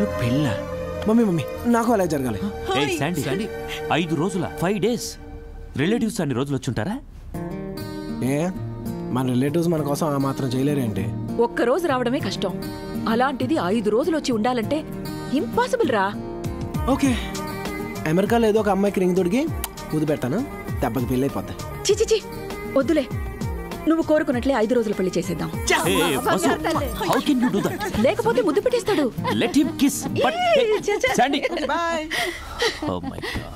రోజులు పెళ్ళ. మమ్మీ నాకు అలా జరగాలి. 5 రోజుల 5 days రిలేటివ్స్ అన్ని రోజులు వచ్చుంటారా? ఏ మన రిలేటివ్స్ మన కోసం ఆ మాత్రం చేయలేరేంటి? ఒక్కరోజు రావడమే కష్టం, అలాంటిది 5 రోజులు వచ్చి ఉండాలంటే ఇంపాసిబుల్ రా. ఓకే, అమెరికాలో ఏదో ఒక అమ్మాయికి రింగ్ తొడిగి ముద్దు పెడతాను, దెబ్బకి పెళ్ళి అయిపోద్ది. చిచి వద్దులే, నువ్వు కోరుకున్నట్లే 5 రోజుల పెళ్లి చేసేద్దాం. లేకపోతే ముద్దు పెట్టేస్తాడు.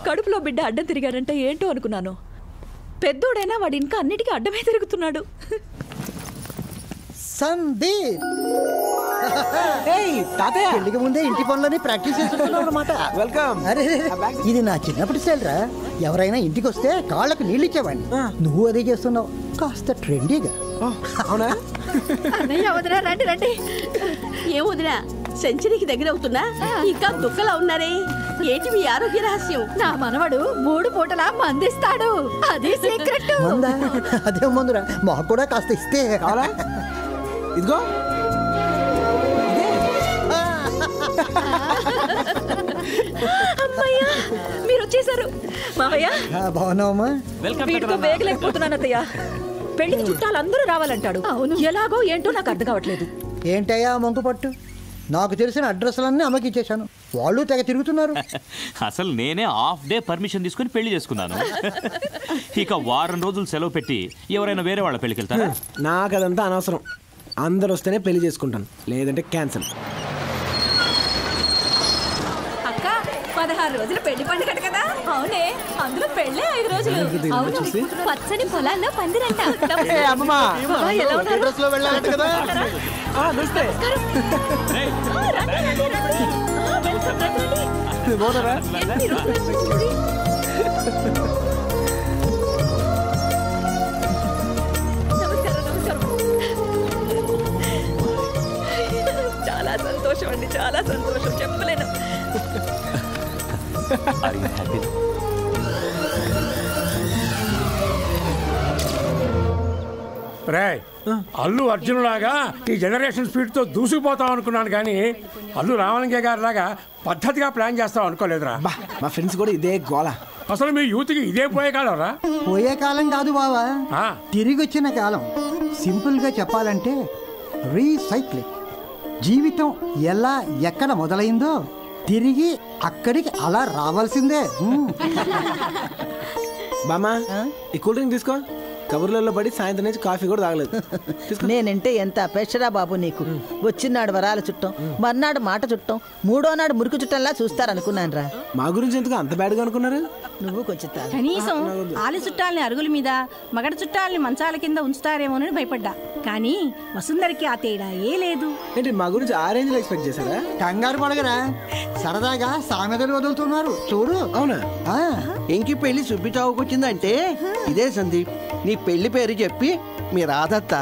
కడుపులో బిడ్డ అడ్డం తిరిగాడంటే ఏంటో అనుకున్నాను. పెద్దోడైనా వాడు ఇంకా అన్నిటికీ అడ్డమే తిరుగుతున్నాడు. సందీప్ పెళ్లికి ముందే ఇంటి పనులని ప్రాక్టీస్ చేస్తున్నావు అన్నమాట. వెల్కమ్. అరే ఇది నా చిన్నప్పటి స్టైల్ రా. ఎవరైనా ఇంటికి వస్తే కాళ్ళకు నీళ్ళు ఇచ్చేవాడిని. నువ్వు అదే చేస్తున్నావు, కాస్త ట్రెండీగా. అవునా? వదినా రండి రండి. ఏం వదినా, సెంచరీకి దగ్గర అవుతున్నా ఇంకా దుఃఖలా ఉన్నారే, ఏంటి మీ ఆరోగ్య రహస్యం? నా మనవడు 3 పూటలా మందిస్తాడు, అదే సీక్రెట్. అదే మందురా, మాకు కూడా కాస్త ఇస్తే. కావాలా? ఇదిగో. అమ్మయ్యా, మీరు వచ్చేసారు. మావయ్య బాగున్నావమ్మా? వీడితో వేగలేకపోతున్నాను అత్తయ్య. పెళ్లికి చుట్టాలందరూ రావాలంటాడు. ఎలాగో ఏంటో నాకు అర్థం కావట్లేదు. ఏంటయ్యా మొంకు పట్టు? నాకు తెలిసిన అడ్రస్లన్నీ అమ్మకి ఇచ్చేశాను, వాళ్ళు తెగ తిరుగుతున్నారు. అసలు నేనే హాఫ్ డే పర్మిషన్ తీసుకుని పెళ్లి చేసుకున్నాను. ఇక వారం రోజులు సెలవు పెట్టి ఎవరైనా వేరే వాళ్ళ పెళ్లికి వెళ్తారా? నాకు అదంతా అనవసరం. అందరు వస్తేనే పెళ్లి చేసుకుంటాను, లేదంటే క్యాన్సిల్. అక్క 16 రోజులు పెళ్లి పండుగ కదా? అవునే, అందులో పెళ్ళే 5 రోజులు. పచ్చని పొలాల్లో పందిరంట. చాలా సంతోషం అండి, చాలా సంతోషం, చెప్పలేను. రేయ్, అల్లు అర్జున్ లాగా ఈ జనరేషన్ స్పీడ్ తో దూసుకుపోతాం అనుకున్నాను, కానీ అల్లు రామలింగయ్య గారి లాగా పద్ధతిగా ప్లాన్ చేస్తాం అనుకోలేదురా. మా ఫ్రెండ్స్ కూడా ఇదే గోల. అసలు మీ యూత్ కి ఇదే పోయే కాలం రా. పోయే కాలం కాదు బావా, తిరిగి వచ్చిన కాలం. సింపుల్ గా చెప్పాలంటే రీసైక్లింగ్. జీవితం ఎలా ఎక్కడ మొదలైందో తిరిగి అక్కడికి అలా రావాల్సిందే. బామా, ఈ కూల్ డ్రింక్ తీసుకో. కబుర్లలో పడి సాయంత్రం నుంచి కాఫీ కూడా తాగలేదు. నేనంటే ఎంత అపేక్షరా బాబు నీకు. వచ్చినాడు వరాల చుట్టం, మర్నాడు మాట చుట్టం, 3వ నాడు మురికి చుట్టంలా చూస్తారనుకున్నాను రా. మా గురించి ఎందుకు అంత బ్యాడ్గా అనుకున్నారు? నువ్వు కొంచెం కనీసం ఆలి చుట్టాలని అరుగుల మీద, మగడ చుట్టాలని మంచాల కింద ఉంచుతారేమోనని భయపడ్డా, కానీ వసుంధరకి ఆ తేడా ఏ లేదు. ఏంటి మా గురించి ఆ రేంజ్ లో ఎక్స్పెక్ట్ చేశారా? కంగారు పడగరా, సరదాగా సామెతలు వదులుతున్నారు చూడు. అవునా? ఇంకి పెళ్లి సుబ్బిటావుకొచ్చిందంటే ఇదే సందీప్. నీ పెళ్లి పేరు చెప్పి మీ రాధత్త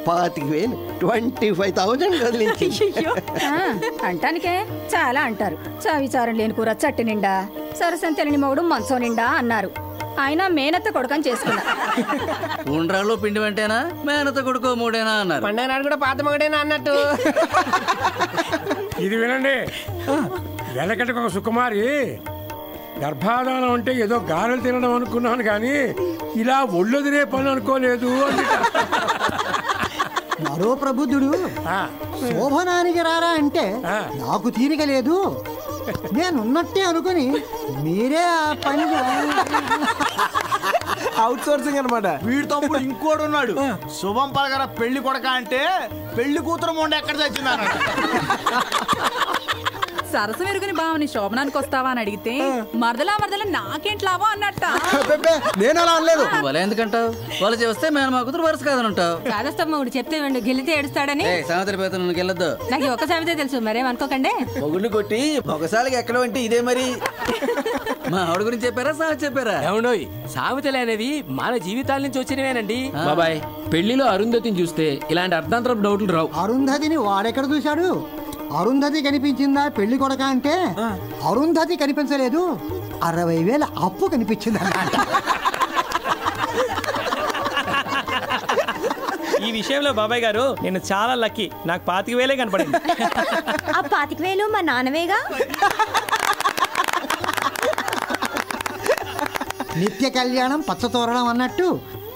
25,000 25,000 కదిలించి. అంటానికే చాలా అంటారు. చావిచారం లేని కూర చట్టి నిండా, సరసం తెలియని మొగుడు మంచం నిండా అన్నారు. ఆయన మేనత్త కొడుకని చేసుకున్నా. ఉండ్రాల్లో పిండి వెంటేనా మేనత్త కొడుకో మూడేనా అన్నారు. పండగ నాడు కూడా పాత మొగడేనా అన్నట్టు. ఇది వినండి, వెనకటికి ఒక సుకుమారి గర్భాధానం అంటే ఏదో గారెలు తినడం అనుకున్నాను, కానీ ఇలా ఒళ్ళు తినే పని అనుకోలేదు. మరో ప్రబుద్ధుడు శోభనానికి రారా అంటే నాకు తీరిక లేదు, నేనున్నట్టే అనుకుని మీరే ఆ పని. అవుట్ సోర్సింగ్ అనమాట. వీడి తమ్ముడు ఇంకోడు ఉన్నాడు, శుభం పలకర పెళ్లి కొడక అంటే పెళ్లి కూతురు మొండ ఎక్కడ చచ్చిందా. సరసం ఎరుగుని బావని శోభనానికి వస్తావా అని అడిగితే మరదలా నాకేంట్లావో అన్నట్ట. నేను అలా అనలేదు. వాళ్ళు ఎందుకంటావు? వాళ్ళు చేస్తే మేము మా కూతురు వరుస కాదని ఉంటావు. కాదస్తమ్మ చెప్తే గెలితే ఏడుస్తాడని. సావిత్రి పేద గెలద్దు. నాకు ఒక్క సావితే తెలుసు, మరేమనుకోకండి. మొగుడిని కొట్టి ఒకసారికి ఎక్కడ అంటే ఇదే మరి. మా ఆవిడ గురించి చెప్పారా సావిత్రి చెప్పారా? ఏమండోయ్, సామెతలు అనేవి మన జీవితాల నుంచి వచ్చినవేనండి బాబాయ్. పెళ్లిలో అరుంధతిని చూస్తే ఇలాంటి అర్థాంతరపు డౌట్లు రావు. అరుంధతిని వాడెక్కడ చూశాడు? అరుంధతి కనిపించిందా పెళ్లి కొడక అంటే? అరుంధతి కనిపించలేదు, 60,000 అప్పు కనిపించింది అన్నమాట. ఈ విషయంలో బాబాయ్ గారు నేను చాలా లక్కీ. నాకు 25,000 కనపడింది. ఆ 25,000 మా నాన్నవేగా. నిత్య కళ్యాణం పచ్చతోరణం అన్నట్టు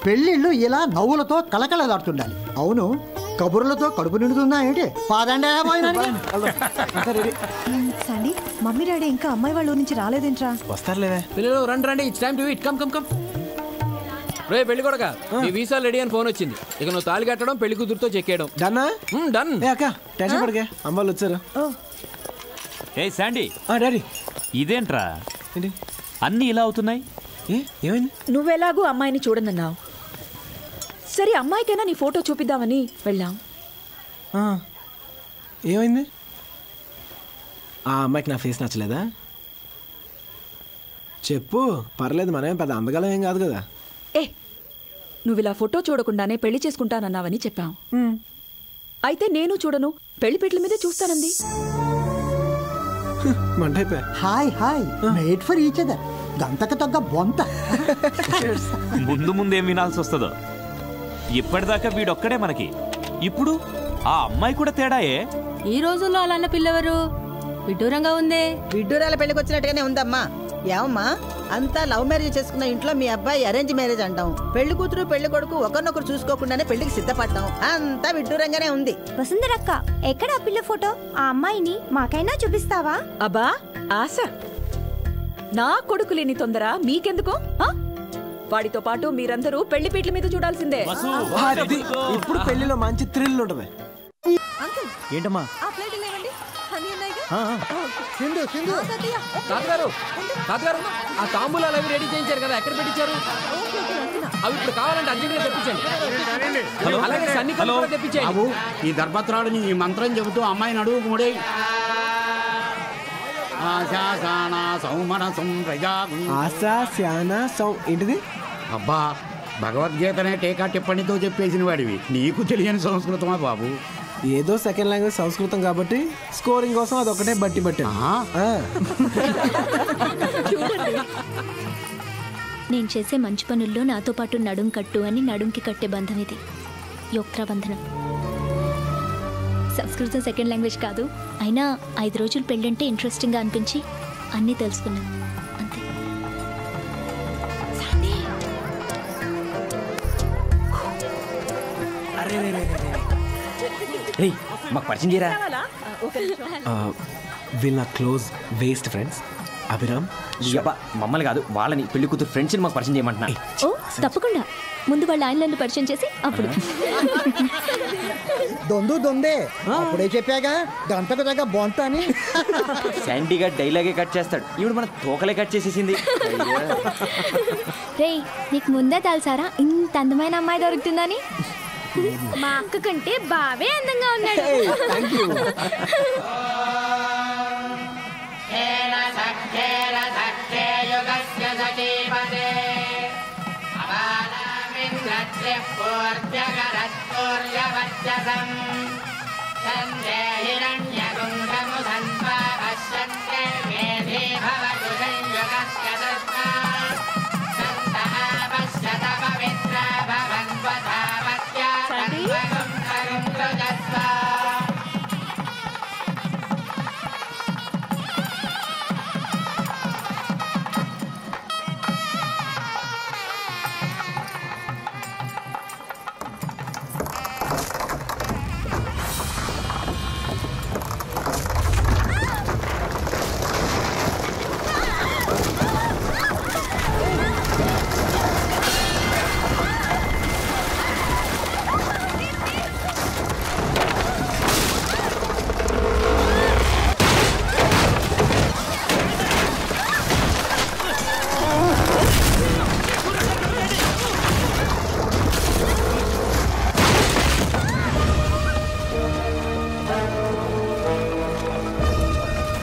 పెళ్ళిళ్ళు ఇలా నవ్వులతో కలకలలాడుతుండాలి. అవును, కబుర్లతో కడుపు నిండుతుందా ఏంటి? పాదండి సండి, మమ్మీ డాడీ ఇంకా అమ్మాయి వాళ్ళ ఊరి నుంచి రాలేదేంట్రా? వస్తారులేవే. పిల్లలు రండి రండి, it's time to eat. Come come come. రే పెళ్లి కొడక, నీ వీసా రెడీ అని ఫోన్ వచ్చింది. ఇక నువ్వు తాళి కట్టడం, పెళ్లి కూతురుతో చెక్కేయడం. డన్నా? డన్. అక్క టెన్షన్ పడకే, అమ్మాళ్ళు వచ్చారు. ఏ శాండీ. డాడీ ఇదేంట్రా అన్నీ ఇలా అవుతున్నాయి? ఏమైంది? నువ్వెలాగూ అమ్మాయిని చూడనన్నావు. సరే అమ్మాయికైనా నీ ఫోటో చూపిద్దామని వెళ్ళాం. ఏమైంది? ఆ అమ్మాయికి నా ఫేస్ నచ్చలేదా? చెప్పు, పర్లేదు, మనమేం పెద్ద అందగలం ఏం కాదు కదా. నువ్వు ఇలా ఫోటో చూడకుండానే పెళ్లి చేసుకుంటానన్నావని చెప్పాం. అయితే నేను చూడను, పెళ్లి పెట్ల మీదే చూస్తానంది. Hi hi, made for each other. గంతక తగ్గ బొంత. ముందు ముందేం వినాల్సి వస్తుందో. ఇప్పటిదాకా వీడొక్కడే మనకి, ఇప్పుడు ఆ అమ్మాయి కూడా తేడాయే. ఈ రోజుల్లో అలా అన్న పిల్లవరు విడ్డూరంగా ఉందే. విడ్డూరాల పెళ్లికి వచ్చినట్టుగానే ఉందమ్మా. ఏమమ్మా, అంతా లవ్ మ్యారేజ్ చేసుకున్న ఇంట్లో మీ అబ్బాయి అరేంజ్ మ్యారేజ్ అంటాం. పెళ్లి కూతురు పెళ్లి కొడుకు ఒకరినొకరు చూసుకోకుండానే పెళ్లికి సిద్ధపడ్డాం. అంతా విడ్డూరంగానే ఉంది. వసుంధరక్క, ఎక్కడ ఆ పిల్ల ఫోటో? ఆ అమ్మాయిని మాకైనా చూపిస్తావా? అబ్బా ఆశ, నా కొడుకు లేని తొందర మీకెందుకు? వాడితో పాటు మీరందరూ పెళ్లి పీటల మీద చూడాల్సిందే. ఇప్పుడు పెళ్లిలో మంచి థ్రిల్ ఉంటది. ఏంటమ్మా? తాతగారు తాతగారు, ఆ తాంబూలాలు అవి రెడీ చేయించారు కదా, ఎక్కడ పెట్టించారు? అవి ఇప్పుడు కావాలంటే అర్జెంట్గా తెప్పించండి. అలాగే సన్నికలు కూడా తెప్పించండి. ఈ దర్భత్రాడుని ఈ మంత్రం చెబుతూ అమ్మాయిని అడుగుకు ముడే. ఏంటిది? అబ్బా, భగవద్గీతనే టీకా టిప్పణితో చెప్పేసిన వాడివి, నీకు తెలియని సంస్కృతమా బాబు? ఏదో సెకండ్ లాంగ్వేజ్ సంస్కృతం కాబట్టి స్కోరింగ్ కోసం అదొకటే బట్టి నేను చేసే మంచి పనుల్లో నాతో పాటు నడుం కట్టు అని నడుంకి కట్టే బంధం ఇది, యోక్త్రా బంధనం. సంస్కృతం సెకండ్ లాంగ్వేజ్ కాదు, అయినా 5 రోజులు పెళ్ళంటే ఇంట్రెస్టింగ్గా అనిపించి అన్నీ తెలుసుకున్నాను అంతే. మాకు పరిచయం చేయరా? వీళ్ళ క్లోజ్ వేస్ట్ ఫ్రెండ్స్. అభిరామ్, మమ్మల్ని కాదు వాళ్ళని, పెళ్లి కూతురు ఫ్రెండ్స్ని మాకు పరిచయం చేయమంటున్నా. ఓ తప్పకుండా, ముందు వాళ్ళ ఆయనలను పరిచయం చేసి అప్పుడు. దొందే అప్పుడే చెప్పాగా గంటకు తగ్గ బొంత అని. శాండీగా డైలాగే కట్ చేస్తాడు, ఇప్పుడు మన తోకలే కట్ చేసేసింది. రే, నీకు ముందే తెలుసారా ఇంత అందమైన అమ్మాయి దొరుకుతుందని? మా అక్క కంటే బావే అందంగా ఉన్నాడు. పూర్త్యగరత్పూర్యవర్చసం